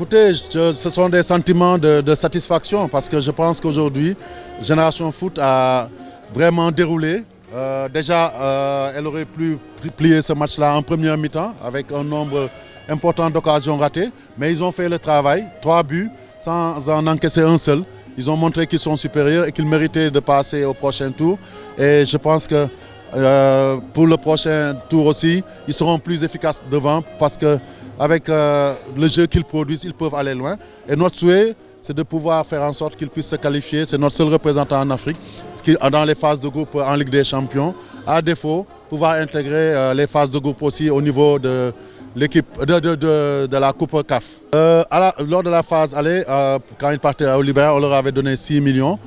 Écoutez, ce sont des sentiments de satisfaction parce que je pense qu'aujourd'hui, Génération Foot a vraiment déroulé. Elle aurait pu plier ce match-là en première mi-temps avec un nombre important d'occasions ratées, mais ils ont fait le travail, 3 buts sans en encaisser un seul. Ils ont montré qu'ils sont supérieurs et qu'ils méritaient de passer au prochain tour. Et je pense que pour le prochain tour aussi, ils seront plus efficaces devant parce qu'avec le jeu qu'ils produisent, ils peuvent aller loin. Et notre souhait, c'est de pouvoir faire en sorte qu'ils puissent se qualifier. C'est notre seul représentant en Afrique dans les phases de groupe en Ligue des Champions. À défaut, pouvoir intégrer les phases de groupe aussi au niveau de l'équipe de la Coupe CAF. Lors de la phase aller, quand ils partaient au Libéria, on leur avait donné 6 millions.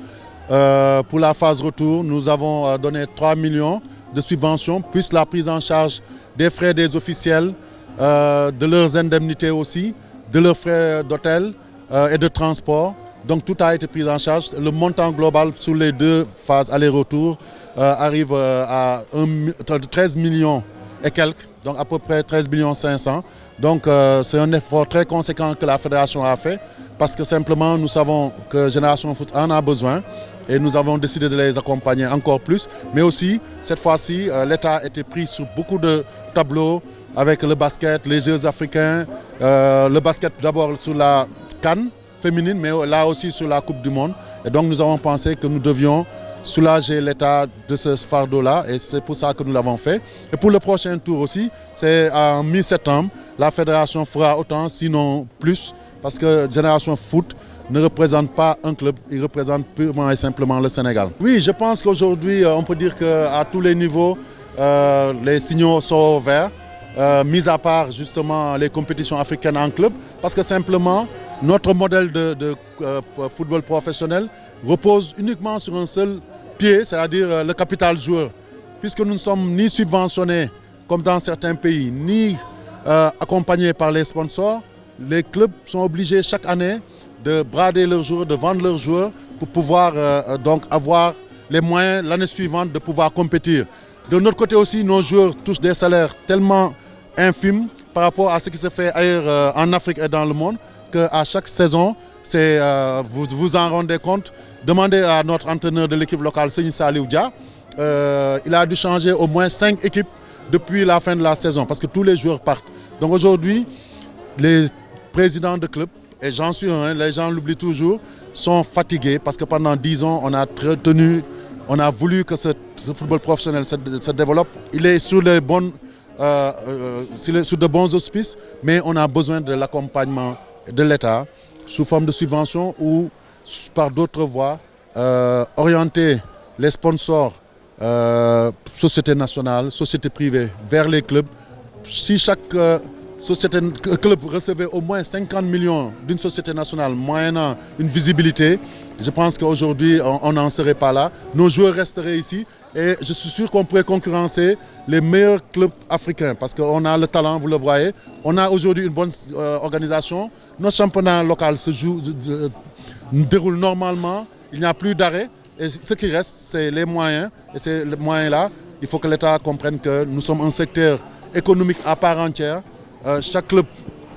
Pour la phase retour, nous avons donné 3 millions de subventions, plus la prise en charge des frais des officiels, de leurs indemnités aussi, de leurs frais d'hôtel et de transport. Donc tout a été pris en charge. Le montant global sur les 2 phases aller-retour arrive à 13 millions et quelques, donc à peu près 13 millions 500. Donc c'est un effort très conséquent que la fédération a fait parce que simplement nous savons que Génération Foot en a besoin et nous avons décidé de les accompagner encore plus. Mais aussi, cette fois-ci, l'État a été pris sur beaucoup de tableaux avec le basket, les Jeux africains, le basket d'abord sur la CAN féminine, mais là aussi sur la Coupe du Monde. Et donc nous avons pensé que nous devions soulager l'État de ce fardeau-là et c'est pour ça que nous l'avons fait. Et pour le prochain tour aussi, c'est en mi-septembre, la fédération fera autant, sinon plus, parce que Génération Foot ne représente pas un club, il représente purement et simplement le Sénégal. Oui, je pense qu'aujourd'hui, on peut dire qu'à tous les niveaux, les signaux sont verts, mis à part justement les compétitions africaines en club, parce que simplement, notre modèle de football professionnel repose uniquement sur un seul pied, c'est-à-dire le capital joueur. Puisque nous ne sommes ni subventionnés, comme dans certains pays, ni accompagnés par les sponsors, les clubs sont obligés chaque année de brader leurs joueurs, de vendre leurs joueurs pour pouvoir donc avoir les moyens l'année suivante de pouvoir compétir. De notre côté aussi, nos joueurs touchent des salaires tellement infimes par rapport à ce qui se fait ailleurs en Afrique et dans le monde qu'à chaque saison, vous vous en rendez compte. Demandez à notre entraîneur de l'équipe locale, Seigne Saliou Dia, il a dû changer au moins 5 équipes depuis la fin de la saison parce que tous les joueurs partent. Donc aujourd'hui, les présidents de clubs, et j'en suis un, les gens l'oublient toujours, sont fatigués parce que pendant 10 ans, on a voulu que ce football professionnel se développe. Il est sur de bons auspices, mais on a besoin de l'accompagnement de l'État sous forme de subventions ou par d'autres voies, orienter les sponsors, sociétés nationales, sociétés privées, vers les clubs. Si chaque club recevait au moins 50 millions d'une société nationale moyennant une visibilité, je pense qu'aujourd'hui on n'en serait pas là. Nos joueurs resteraient ici et je suis sûr qu'on pourrait concurrencer les meilleurs clubs africains parce qu'on a le talent, vous le voyez. On a aujourd'hui une bonne organisation. Notre championnat local déroule normalement, il n'y a plus d'arrêt. Et ce qui reste, c'est les moyens. Et ces moyens-là, il faut que l'État comprenne que nous sommes un secteur économique à part entière. Chaque club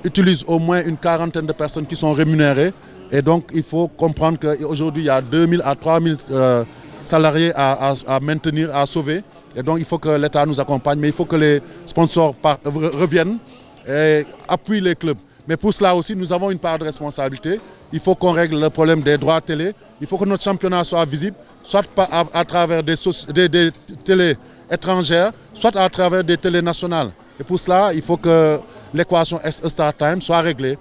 utilise au moins une quarantaine de personnes qui sont rémunérées. Et donc, il faut comprendre qu'aujourd'hui, il y a 2000 à 3000 salariés à maintenir, à sauver. Et donc, il faut que l'État nous accompagne, mais il faut que les sponsors reviennent et appuient les clubs. Mais pour cela aussi, nous avons une part de responsabilité. Il faut qu'on règle le problème des droits télé. Il faut que notre championnat soit visible, soit à travers des télés étrangères, soit à travers des télés nationales. Et pour cela, il faut que l'équation StarTime soit réglée.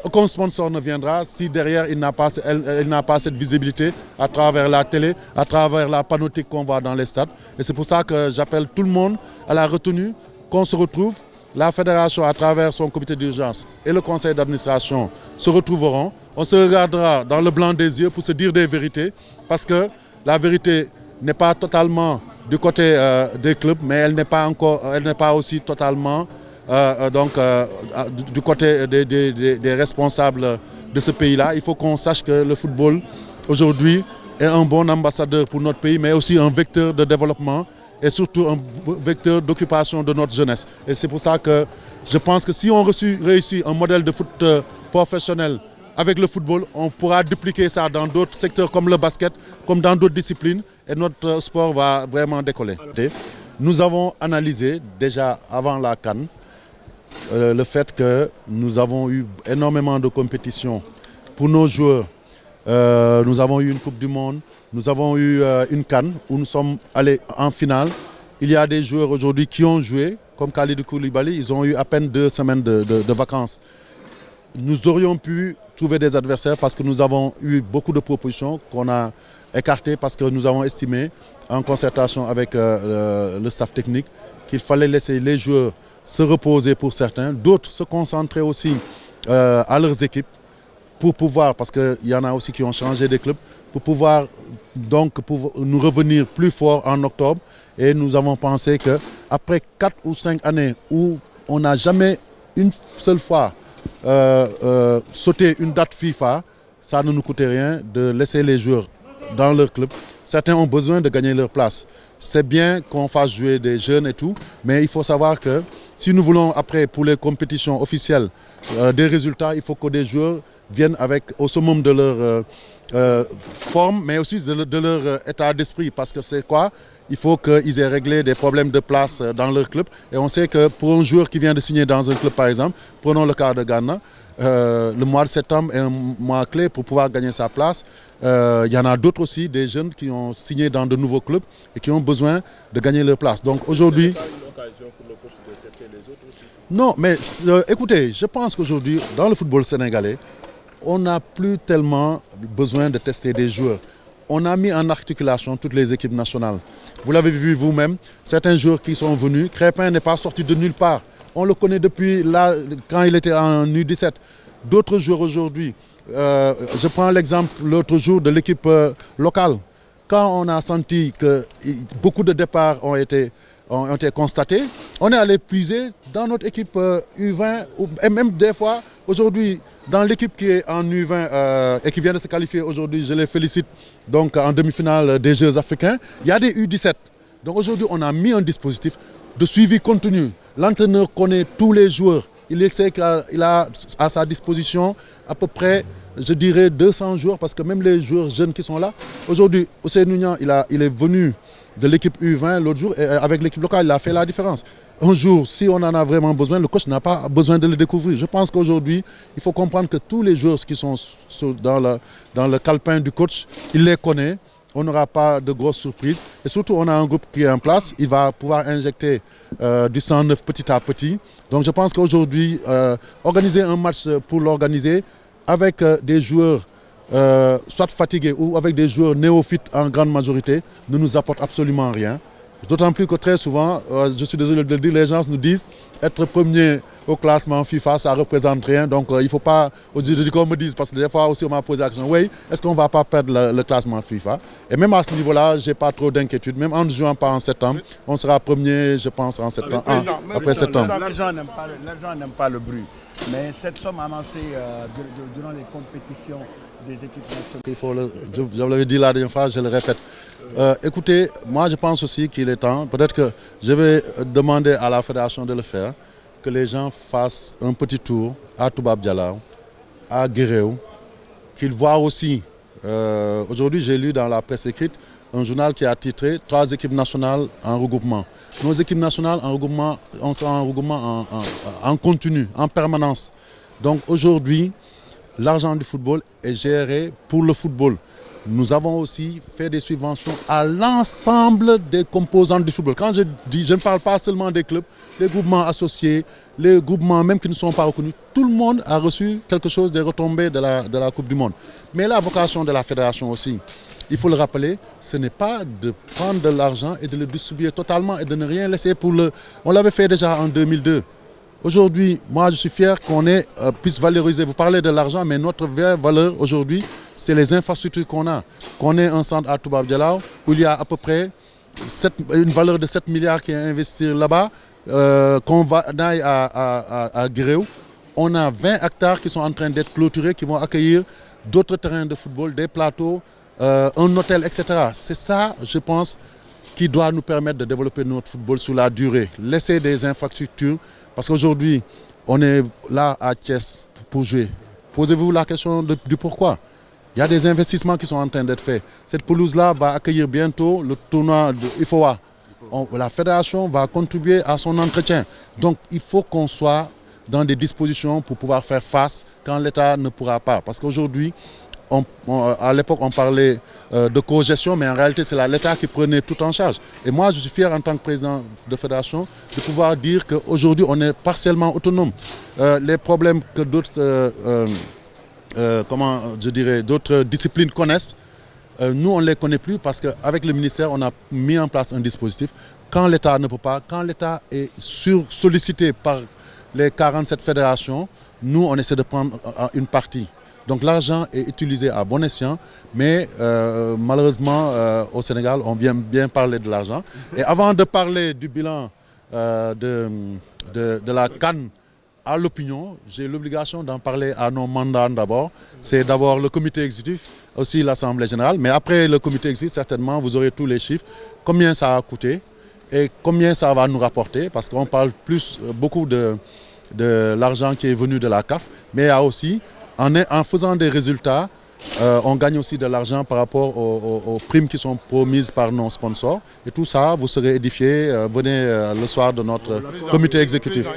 Aucun sponsor ne viendra si derrière il n'a pas cette visibilité à travers la télé, à travers la panoptique qu'on voit dans les stades. Et c'est pour ça que j'appelle tout le monde à la retenue, qu'on se retrouve. La fédération, à travers son comité d'urgence et le conseil d'administration, se retrouveront. On se regardera dans le blanc des yeux pour se dire des vérités, parce que la vérité n'est pas totalement du côté des clubs, mais elle n'est pas aussi totalement du côté des responsables de ce pays-là. Il faut qu'on sache que le football, aujourd'hui, est un bon ambassadeur pour notre pays, mais aussi un vecteur de développement et surtout un vecteur d'occupation de notre jeunesse. Et c'est pour ça que je pense que si on réussit un modèle de foot professionnel avec le football, on pourra dupliquer ça dans d'autres secteurs comme le basket, comme dans d'autres disciplines, et notre sport va vraiment décoller. Nous avons analysé déjà avant la CAN le fait que nous avons eu énormément de compétitions pour nos joueurs. Nous avons eu une Coupe du Monde, nous avons eu une CAN où nous sommes allés en finale. Il y a des joueurs aujourd'hui qui ont joué, comme Khalidou Koulibaly, ils ont eu à peine 2 semaines de vacances. Nous aurions pu trouver des adversaires parce que nous avons eu beaucoup de propositions qu'on a écartées parce que nous avons estimé, en concertation avec le staff technique, qu'il fallait laisser les joueurs se reposer pour certains, d'autres se concentrer aussi à leurs équipes pour pouvoir, parce qu'il y en a aussi qui ont changé de club, pour pouvoir donc nous revenir plus fort en octobre. Et nous avons pensé qu'après 4 ou 5 années où on n'a jamais une seule fois sauté une date FIFA, ça ne nous coûtait rien de laisser les joueurs dans leur club. Certains ont besoin de gagner leur place. C'est bien qu'on fasse jouer des jeunes et tout, mais il faut savoir que si nous voulons après pour les compétitions officielles des résultats, il faut que des joueurs viennent avec au summum de leur forme, mais aussi de leur état d'esprit. Parce que c'est quoi? Il faut qu'ils aient réglé des problèmes de place dans leur club. Et on sait que pour un joueur qui vient de signer dans un club, par exemple, prenons le cas de Ghana, le mois de septembre est un mois clé pour pouvoir gagner sa place. Il y en a d'autres aussi, des jeunes qui ont signé dans de nouveaux clubs et qui ont besoin de gagner leur place. Donc aujourd'hui... Non, mais écoutez, je pense qu'aujourd'hui, dans le football sénégalais, on n'a plus tellement besoin de tester des joueurs. On a mis en articulation toutes les équipes nationales. Vous l'avez vu vous-même, certains joueurs qui sont venus, Crépin n'est pas sorti de nulle part. On le connaît depuis là, quand il était en U17. D'autres joueurs aujourd'hui, je prends l'exemple l'autre jour de l'équipe locale. Quand on a senti que beaucoup de départs ont été constatés, on est allé puiser dans notre équipe U20 et même des fois, aujourd'hui, dans l'équipe qui est en U20 et qui vient de se qualifier aujourd'hui, je les félicite, donc en demi-finale des Jeux africains, il y a des U17. Donc aujourd'hui, on a mis un dispositif de suivi continu. L'entraîneur connaît tous les joueurs. Il sait qu'il a à sa disposition à peu près, je dirais, 200 joueurs, parce que même les joueurs jeunes qui sont là, aujourd'hui, Ousseynou Niang, il est venu de l'équipe U20 l'autre jour, et avec l'équipe locale, il a fait la différence. Un jour, si on en a vraiment besoin, le coach n'a pas besoin de le découvrir. Je pense qu'aujourd'hui, il faut comprendre que tous les joueurs qui sont dans le calepin du coach, il les connaît. On n'aura pas de grosses surprises. Et surtout, on a un groupe qui est en place. Il va pouvoir injecter du sang neuf petit à petit. Donc je pense qu'aujourd'hui, organiser un match pour l'organiser avec des joueurs soit fatigués ou avec des joueurs néophytes en grande majorité ne nous apporte absolument rien. D'autant plus que très souvent, je suis désolé de le dire, les gens nous disent être premier au classement FIFA, ça ne représente rien. Donc il ne faut pas qu'on me dise, parce que des fois aussi on m'a posé la question, oui, est-ce qu'on ne va pas perdre le classement FIFA? Et même à ce niveau-là, je n'ai pas trop d'inquiétude. Même en ne jouant pas en septembre, on sera premier, je pense, en septembre, après septembre. L'argent n'aime pas le bruit. Mais cette somme avancée durant les compétitions des équipes nationales... Je vous l'avais dit la dernière fois, je le répète. Écoutez, moi je pense aussi qu'il est temps, peut-être que je vais demander à la fédération de le faire, que les gens fassent un petit tour à Toubab Dialaw, à Guéréo, qu'ils voient aussi. Aujourd'hui, j'ai lu dans la presse écrite un journal qui a titré « 3 équipes nationales en regroupement ». Nos équipes nationales en regroupement, on sera en regroupement en continu, en permanence. Donc aujourd'hui, l'argent du football est géré pour le football. Nous avons aussi fait des subventions à l'ensemble des composantes du football. Quand je dis, je ne parle pas seulement des clubs, les groupements associés, les groupements même qui ne sont pas reconnus. Tout le monde a reçu quelque chose des retombées de la Coupe du Monde. Mais la vocation de la fédération aussi, il faut le rappeler, ce n'est pas de prendre de l'argent et de le distribuer totalement et de ne rien laisser pour le... On l'avait fait déjà en 2002. Aujourd'hui, moi je suis fier qu'on puisse valoriser. Vous parlez de l'argent, mais notre vraie valeur aujourd'hui, c'est les infrastructures qu'on a. Qu'on ait un centre à Toubab Dialaw où il y a à peu près une valeur de 7 milliards qui est investie là-bas, qu'on aille à Guéréo. On a 20 hectares qui sont en train d'être clôturés, qui vont accueillir d'autres terrains de football, des plateaux, un hôtel, etc. C'est ça, je pense, qui doit nous permettre de développer notre football sur la durée. Laisser des infrastructures, parce qu'aujourd'hui, on est là à Thiès pour jouer, posez-vous la question du pourquoi. Il y a des investissements qui sont en train d'être faits. Cette pelouse-là va accueillir bientôt le tournoi de IFOA. La fédération va contribuer à son entretien. Donc il faut qu'on soit dans des dispositions pour pouvoir faire face quand l'État ne pourra pas. Parce qu'aujourd'hui, à l'époque, on parlait de co-gestion, mais en réalité, c'est l'État qui prenait tout en charge. Et moi, je suis fier en tant que président de fédération de pouvoir dire qu'aujourd'hui, on est partiellement autonome. Les problèmes que d'autres disciplines connaissent, nous, on ne les connaît plus parce qu'avec le ministère, on a mis en place un dispositif. Quand l'État ne peut pas, quand l'État est sollicité par les 47 fédérations, nous, on essaie de prendre une partie. Donc l'argent est utilisé à bon escient, mais malheureusement, au Sénégal, on vient bien parler de l'argent. Et avant de parler du bilan de la CAN à l'opinion, j'ai l'obligation d'en parler à nos mandats d'abord. C'est d'abord le comité exécutif, aussi l'Assemblée générale. Mais après le comité exécutif, certainement, vous aurez tous les chiffres. Combien ça a coûté et combien ça va nous rapporter. Parce qu'on parle beaucoup de l'argent qui est venu de la CAF. Mais il y a aussi, en faisant des résultats, on gagne aussi de l'argent par rapport aux primes qui sont promises par nos sponsors. Et tout ça, vous serez édifiés. Venez le soir de notre comité exécutif.